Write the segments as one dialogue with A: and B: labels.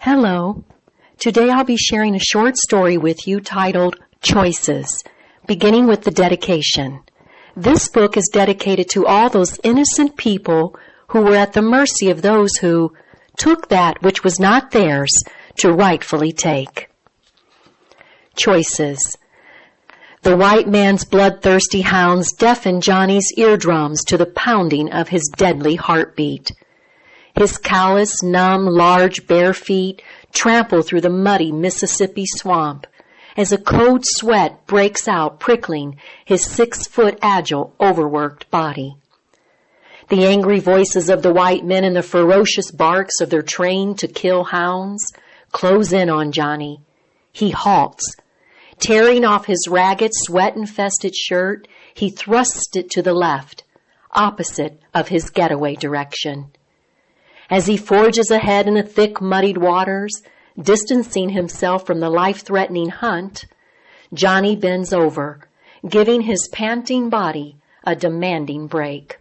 A: Hello. Today I'll be sharing a short story with you titled Choices, beginning with the dedication. This book is dedicated to all those innocent people who were at the mercy of those who took that which was not theirs to rightfully take. Choices. The white man's bloodthirsty hounds deafened Johnny's eardrums to the pounding of his deadly heartbeat. His callous, numb, large, bare feet trample through the muddy Mississippi swamp as a cold sweat breaks out, prickling his 6-foot agile, overworked body. The angry voices of the white men and the ferocious barks of their trained-to-kill hounds close in on Johnny. He halts. Tearing off his ragged, sweat-infested shirt, he thrusts it to the left, opposite of his getaway direction. As he forges ahead in the thick, muddied waters, distancing himself from the life-threatening hunt, Johnny bends over, giving his panting body a demanding break.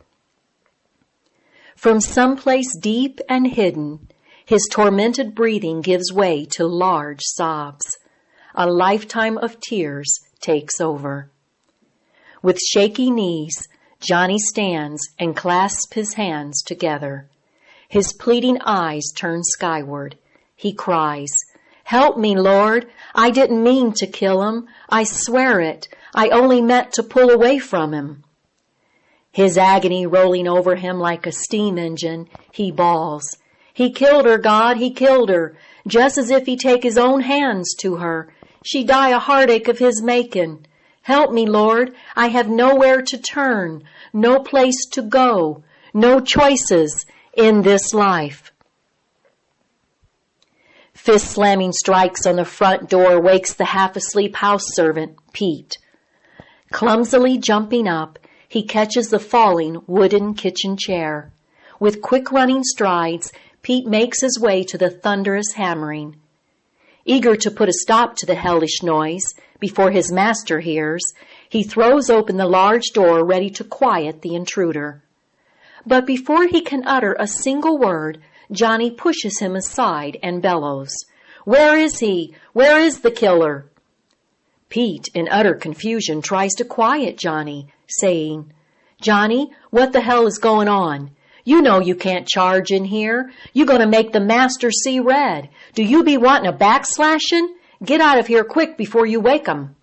A: From someplace deep and hidden, his tormented breathing gives way to large sobs. A lifetime of tears takes over. With shaky knees, Johnny stands and clasps his hands together. His pleading eyes turn skyward. He cries, "Help me, Lord. I didn't mean to kill him. I swear it. I only meant to pull away from him." His agony rolling over him like a steam engine, he bawls, "He killed her, God, he killed her, just as if he'd take his own hands to her. She'd die a heartache of his making. Help me, Lord. I have nowhere to turn, no place to go, no choices in this life." Fist-slamming strikes on the front door wakes the half-asleep house servant, Pete. Clumsily jumping up, he catches the falling wooden kitchen chair. With quick running strides, Pete makes his way to the thunderous hammering. Eager to put a stop to the hellish noise before his master hears, he throws open the large door ready to quiet the intruder. But before he can utter a single word, Johnny pushes him aside and bellows, "Where is he? Where is the killer?" Pete, in utter confusion, tries to quiet Johnny, saying, "Johnny, what the hell is going on? You know you can't charge in here. You gonna make the master see red. Do you be wanting a backslashing? Get out of here quick before you wake 'em."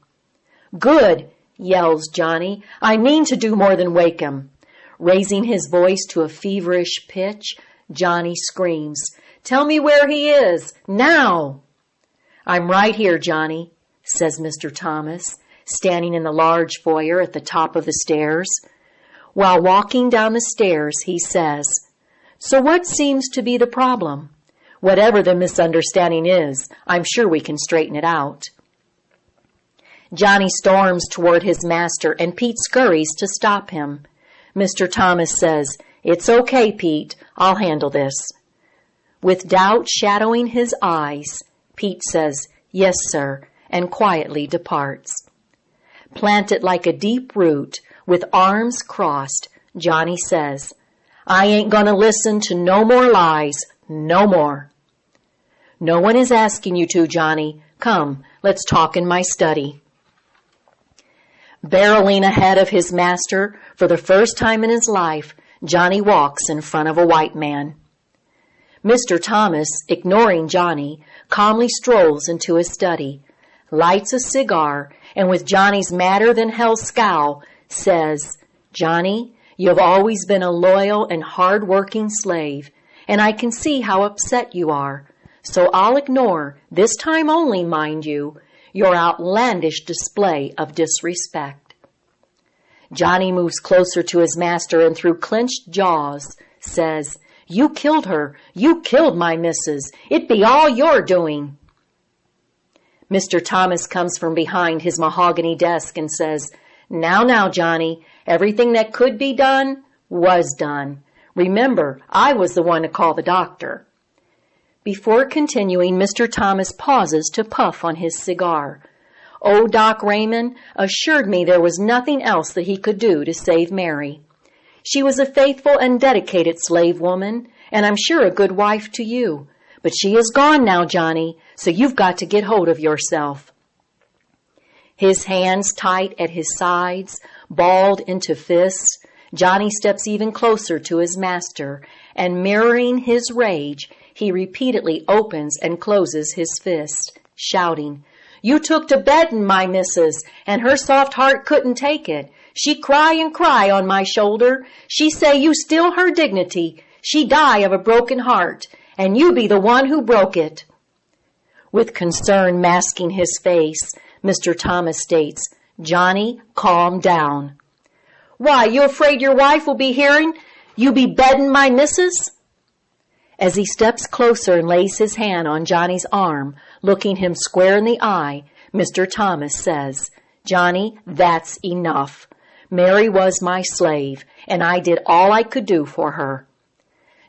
A: "Good," yells Johnny. "I mean to do more than wake him." Raising his voice to a feverish pitch, Johnny screams, "Tell me where he is, now!" "I'm right here, Johnny," says Mr. Thomas, standing in the large foyer at the top of the stairs. While walking down the stairs, he says, "So what seems to be the problem? Whatever the misunderstanding is, I'm sure we can straighten it out." Johnny storms toward his master, and Pete scurries to stop him. Mr. Thomas says, "It's okay, Pete. I'll handle this." With doubt shadowing his eyes, Pete says, "Yes, sir," and quietly departs. Planted like a deep root, with arms crossed, Johnny says, "I ain't gonna listen to no more lies, no more." "No one is asking you to, Johnny. Come, let's talk in my study." Barreling ahead of his master, for the first time in his life, Johnny walks in front of a white man. Mr. Thomas, ignoring Johnny, calmly strolls into his study, lights a cigar, and with Johnny's madder-than-hell scowl, says, "Johnny, you've always been a loyal and hard-working slave, and I can see how upset you are. So I'll ignore, this time only, mind you, your outlandish display of disrespect." Johnny moves closer to his master and through clenched jaws says, "You killed her. You killed my missus. It be all your doing." Mr. Thomas comes from behind his mahogany desk and says, Now, Johnny, everything that could be done was done. Remember, I was the one to call the doctor." Before continuing, Mr. Thomas pauses to puff on his cigar. Old Doc Raymond assured me there was nothing else that he could do to save Mary. She was a faithful and dedicated slave woman, and I'm sure a good wife to you. But she is gone now, Johnny, so you've got to get hold of yourself. His hands tight at his sides, balled into fists, Johnny steps even closer to his master, and mirroring his rage, he repeatedly opens and closes his fist, shouting, "You took to beddin' my missus, and her soft heart couldn't take it. She cry and cry on my shoulder. She say you steal her dignity. She die of a broken heart, and you be the one who broke it." With concern masking his face, Mr. Thomas states, "Johnny, calm down." "Why, you afraid your wife will be hearing you be beddin' my missus?" As he steps closer and lays his hand on Johnny's arm, looking him square in the eye, Mr. Thomas says, "Johnny, that's enough. Mary was my slave, and I did all I could do for her."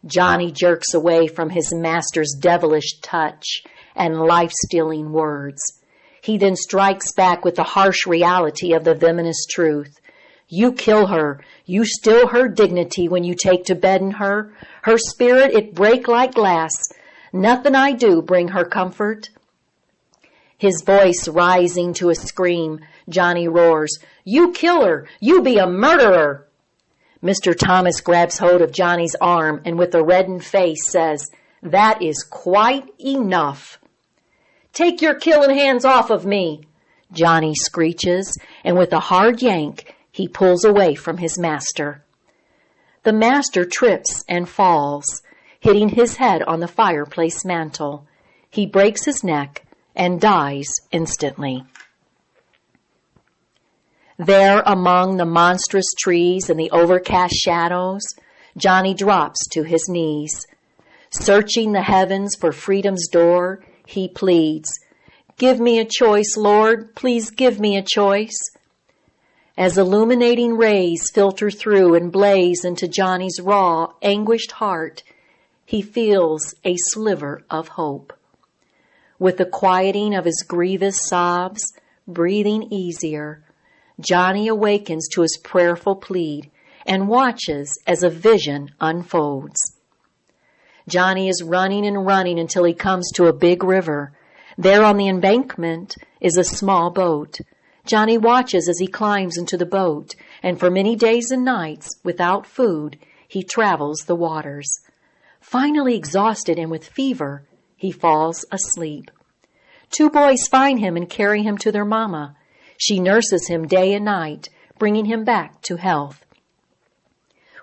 A: Johnny jerks away from his master's devilish touch and life-stealing words. He then strikes back with the harsh reality of the venomous truth. "You kill her. You steal her dignity when you take to beddin' her. Her spirit it break like glass. Nothin' I do bring her comfort." His voice rising to a scream, Johnny roars, "You kill her. You be a murderer." Mr. Thomas grabs hold of Johnny's arm and with a reddened face says, "That is quite enough." "Take your killing hands off of me," Johnny screeches, and with a hard yank, he pulls away from his master. The master trips and falls, hitting his head on the fireplace mantel. He breaks his neck and dies instantly. There among the monstrous trees and the overcast shadows, Johnny drops to his knees. Searching the heavens for freedom's door, he pleads, "Give me a choice, Lord, please give me a choice." As illuminating rays filter through and blaze into Johnny's raw, anguished heart, he feels a sliver of hope. With the quieting of his grievous sobs, breathing easier, Johnny awakens to his prayerful plead and watches as a vision unfolds. Johnny is running and running until he comes to a big river. There on the embankment is a small boat. Johnny watches as he climbs into the boat, and for many days and nights, without food, he travels the waters. Finally exhausted and with fever, he falls asleep. 2 boys find him and carry him to their mama. She nurses him day and night, bringing him back to health.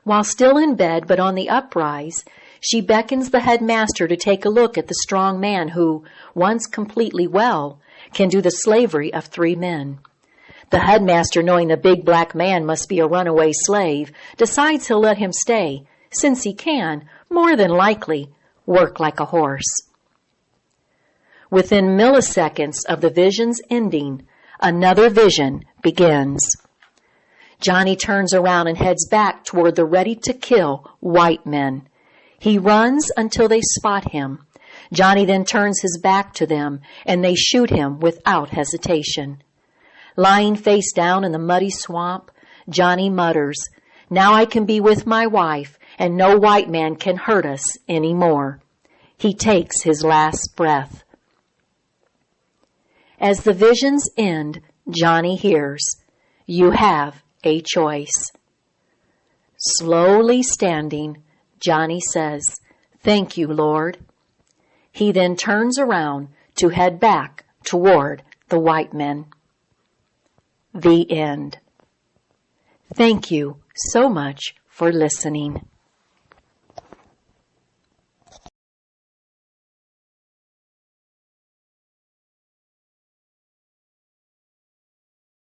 A: While still in bed but on the uprise, she beckons the headmaster to take a look at the strong man who, once completely well, can do the slavery of 3 men. The headmaster, knowing the big black man must be a runaway slave, decides he'll let him stay, since he can, more than likely, work like a horse. Within milliseconds of the vision's ending, another vision begins. Johnny turns around and heads back toward the ready-to-kill white men. He runs until they spot him. Johnny then turns his back to them, and they shoot him without hesitation. Lying face down in the muddy swamp, Johnny mutters, "Now I can be with my wife, and no white man can hurt us any more." He takes his last breath. As the visions end, Johnny hears, "You have a choice." Slowly standing, Johnny says, "Thank you, Lord." He then turns around to head back toward the white men. The end. Thank you so much for listening.